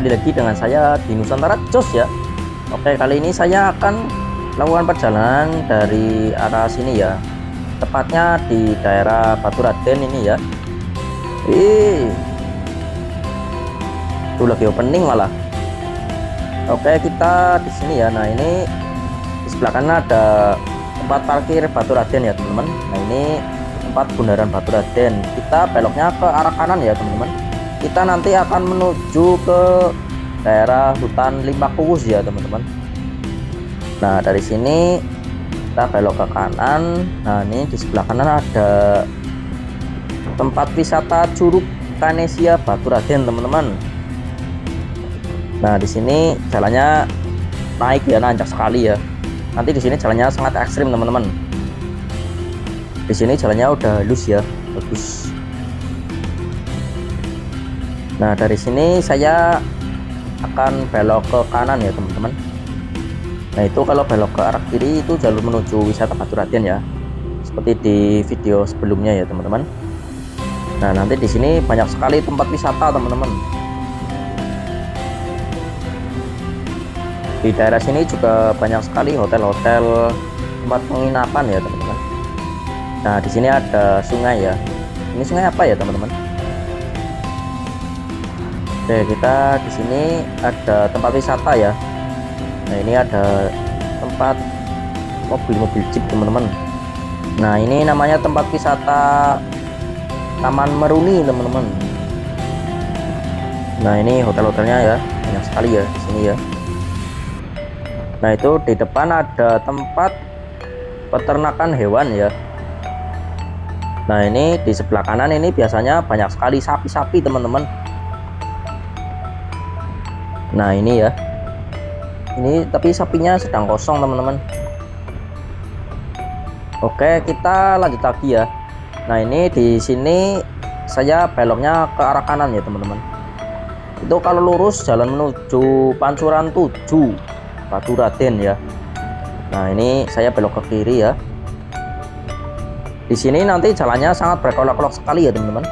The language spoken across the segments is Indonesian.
kembali lagi dengan saya di Nusantara Jos ya. Oke, kali ini saya akan melakukan perjalanan dari arah sini ya, tepatnya di daerah Batu Raden ini ya. Itu lagi opening malah. Oke, kita di sini ya. Nah, ini di sebelah kanan ada tempat parkir Batu Raden ya teman-teman. Nah, ini tempat bundaran Batu Raden. Kita beloknya ke arah kanan ya teman-teman. Kita nanti akan menuju ke daerah hutan Limbah Kuwus ya teman-teman. Nah, dari sini kita belok ke kanan. Nah, ini di sebelah kanan ada tempat wisata Curug Kanesia Batu Raden teman-teman. Nah, di sini jalannya naik ya, nanjak sekali ya. Nanti di sini jalannya sangat ekstrim teman-teman. Di sini jalannya udah halus ya, bagus. Nah, dari sini saya akan belok ke kanan ya teman-teman. Nah, itu kalau belok ke arah kiri itu jalur menuju wisata Batu Raden ya, seperti di video sebelumnya ya teman-teman. Nah, nanti di sini banyak sekali tempat wisata teman-teman. Di daerah sini juga banyak sekali hotel-hotel, tempat penginapan ya teman-teman. Nah, di sini ada sungai ya. Ini sungai apa ya teman-teman? Oke, kita di sini ada tempat wisata ya. Nah, ini ada tempat mobil-mobil jeep teman-teman. Nah, ini namanya tempat wisata Taman Meruni teman-teman. Nah, ini hotel-hotelnya ya, banyak sekali ya di sini ya. Nah, itu di depan ada tempat peternakan hewan ya. Nah, ini di sebelah kanan ini biasanya banyak sekali sapi-sapi teman-teman. Nah, ini ya, ini tapi sapinya sedang kosong teman-teman. Oke, kita lanjut lagi ya. Nah, ini di sini saya beloknya ke arah kanan ya teman-teman. Itu kalau lurus jalan menuju Pancuran 7 Batu Raden ya. Nah, ini saya belok ke kiri ya. Di sini nanti jalannya sangat berkelok-kelok sekali ya teman-teman.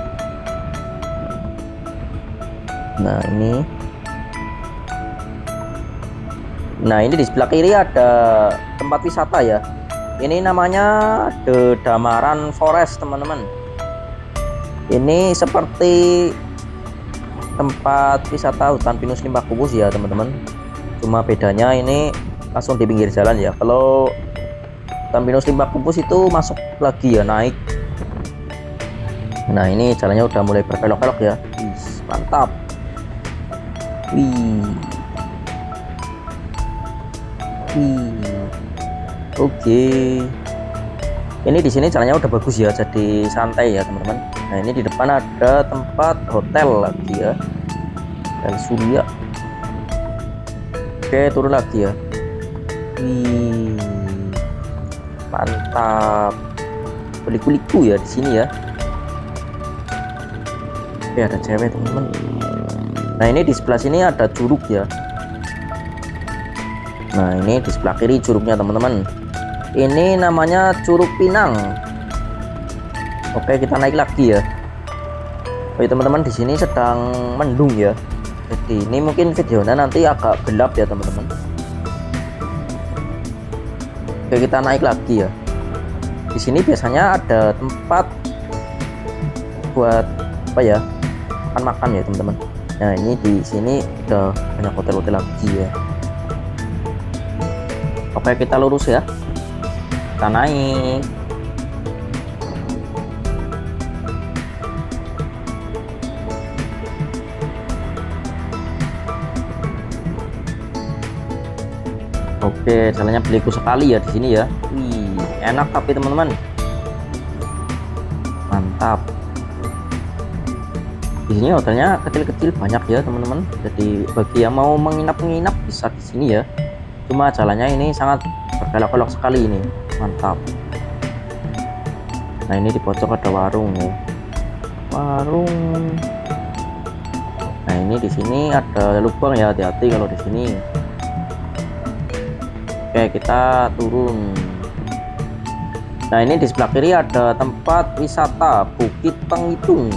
Nah, ini di sebelah kiri ada tempat wisata ya. Ini namanya The Damaran Forest teman-teman. Ini seperti tempat wisata hutan pinus Limbah Kuwus ya teman-teman. Cuma bedanya ini langsung di pinggir jalan ya. Kalau hutan pinus Limbah Kuwus itu masuk lagi ya, naik. Nah, ini jalannya udah mulai berkelok-kelok ya. Mantap. Oke. Ini di sini jalannya udah bagus ya, jadi santai ya teman-teman. Nah, ini di depan ada tempat hotel lagi ya, Hotel Surya. Oke, turun lagi ya. Mantap. Kuliku ya di sini ya. Oke, ada cewek teman-teman. Nah, ini di sebelah sini ada curug ya. Nah, ini di sebelah kiri curugnya teman-teman. Ini namanya Curug Pinang. Oke, kita naik lagi ya. Oke teman-teman, di sini sedang mendung ya. Jadi ini mungkin videonya nanti agak gelap ya teman-teman. Oke, kita naik lagi ya. Di sini biasanya ada tempat buat apa ya? Makan ya teman-teman. Nah, ini di sini udah banyak hotel-hotel lagi ya. Oke, kita lurus ya. Kita naik. Oke, jalannya beliku sekali ya di sini ya. Enak tapi teman-teman. Mantap. Di sini hotelnya kecil-kecil banyak ya teman-teman. Jadi bagi yang mau menginap-menginap bisa di sini ya. Cuma jalannya ini sangat berkelok-kelok sekali ini. Mantap. Nah, ini di pojok ada warung ya. Warung. Nah, ini di sini ada lubang ya, hati-hati kalau di sini. Oke, kita turun. Nah, ini di sebelah kiri ada tempat wisata Bukit Pengitung.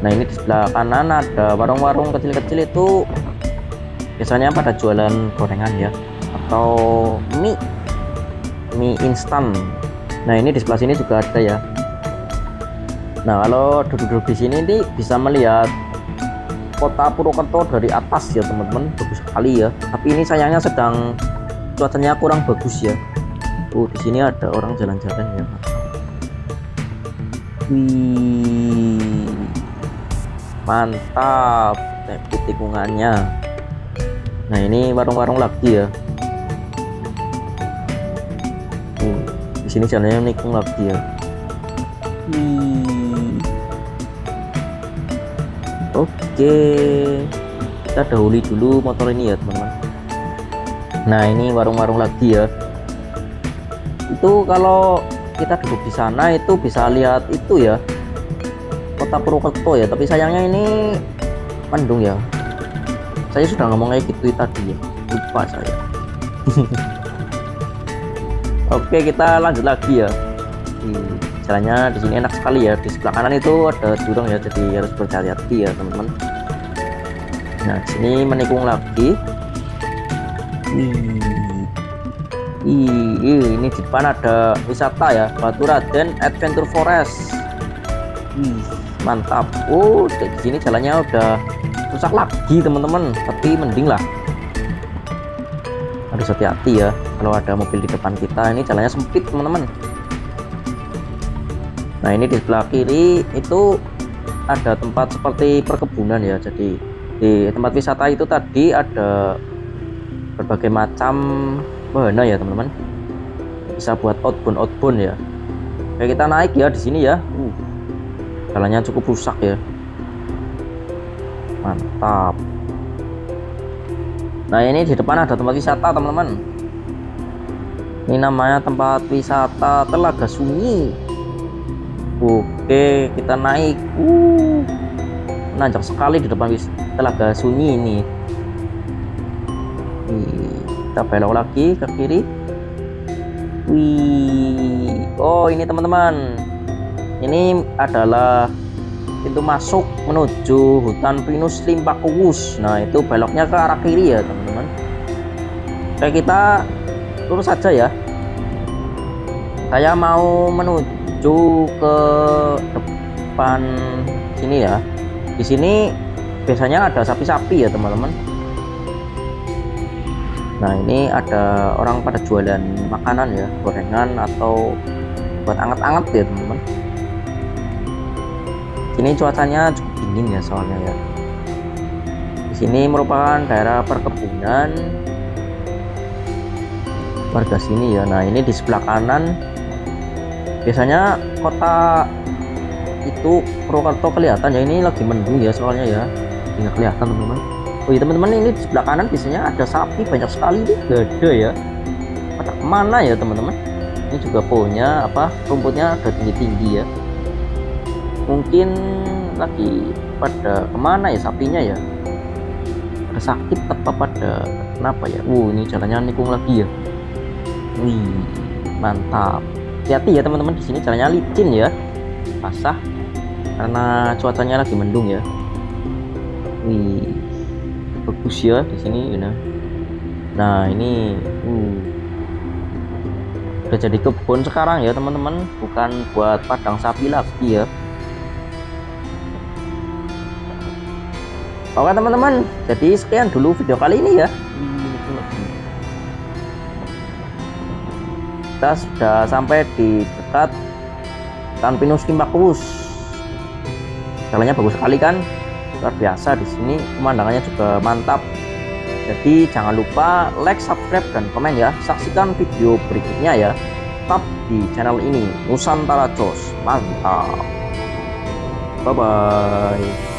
Nah ini di sebelah kanan ada warung-warung kecil-kecil, itu biasanya pada jualan gorengan ya, atau mie instan. Nah ini di sebelah sini juga ada ya. Nah kalau duduk-duduk di sini nih bisa melihat kota Purwokerto dari atas ya teman-teman, bagus sekali ya. Tapi ini sayangnya sedang cuacanya kurang bagus ya. Di sini ada orang jalan-jalan ya. Wih, mantap tikungannya. Nah ini warung-warung lagi ya. Di sini jalannya nikung lagi ya. Oke, kita dahului dulu motor ini ya teman-teman. Nah ini warung-warung lagi ya. Itu kalau kita duduk di sana itu bisa lihat itu ya, kota Purwokerto ya. Tapi sayangnya ini mendung ya. Saya sudah ngomong kayak gitu tadi ya, lupa saya. Oke, kita lanjut lagi ya. Jalannya di sini enak sekali ya. Di sebelah kanan itu ada jurang ya, jadi harus berhati-hati ya teman-teman. Nah di sini menikung lagi. Ini di depan ada wisata ya, Batu Raden Adventure Forest. Mantap. Di sini jalannya udah rusak lagi teman-teman, tapi mending lah, harus hati-hati ya kalau ada mobil di depan kita. Ini jalannya sempit teman-teman. Nah ini di sebelah kiri itu ada tempat seperti perkebunan ya. Jadi di tempat wisata itu tadi ada berbagai macam wahana ya teman-teman, bisa buat outbound ya. Kayak kita naik ya di sini ya. Jalannya cukup rusak ya. Mantap. Nah ini di depan ada tempat wisata teman-teman. Ini namanya tempat wisata Telaga Sunyi. Oke, kita naik. Menanjak sekali di depan Telaga Sunyi ini. Kita belok lagi ke kiri. Ini teman-teman, ini adalah pintu masuk menuju hutan pinus Limpakuwus. Nah itu beloknya ke arah kiri ya teman-teman. Kayak kita lurus saja ya. Saya mau menuju ke depan sini ya. Di sini biasanya ada sapi-sapi ya teman-teman. Nah ini ada orang pada jualan makanan ya, gorengan atau buat anget-anget ya teman-teman. Sini cuacanya cukup dingin ya soalnya ya. Di sini merupakan daerah perkebunan warga sini ya. Nah ini di sebelah kanan biasanya kota itu Purwokerto kelihatan ya. Ini lagi mendung ya soalnya ya, nggak kelihatan teman-teman. Iya teman-teman, ini di sebelah kanan biasanya ada sapi banyak sekali. Ini gak ada ya, pada kemana ya teman-teman. Ini juga pohonnya rumputnya ada tinggi-tinggi ya, mungkin lagi pada kemana ya sapinya ya, pada sakit apa pada kenapa ya. Ini jalannya nikung lagi ya. Mantap. Hati-hati ya teman-teman, di sini jalannya licin ya, basah karena cuacanya lagi mendung ya. Bagus ya di sini ya. Nah ini udah jadi kebun sekarang ya teman-teman, bukan buat padang sapi lagi ya. Oke teman-teman, jadi sekian dulu video kali ini ya. Kita sudah sampai di dekat hutan pinus Limpakuwus. Jalannya bagus sekali kan, luar biasa. Di sini pemandangannya juga mantap. Jadi jangan lupa like, subscribe, dan komen ya. Saksikan video berikutnya ya, tetap di channel ini, Nusantara Jos. Mantap. Bye bye.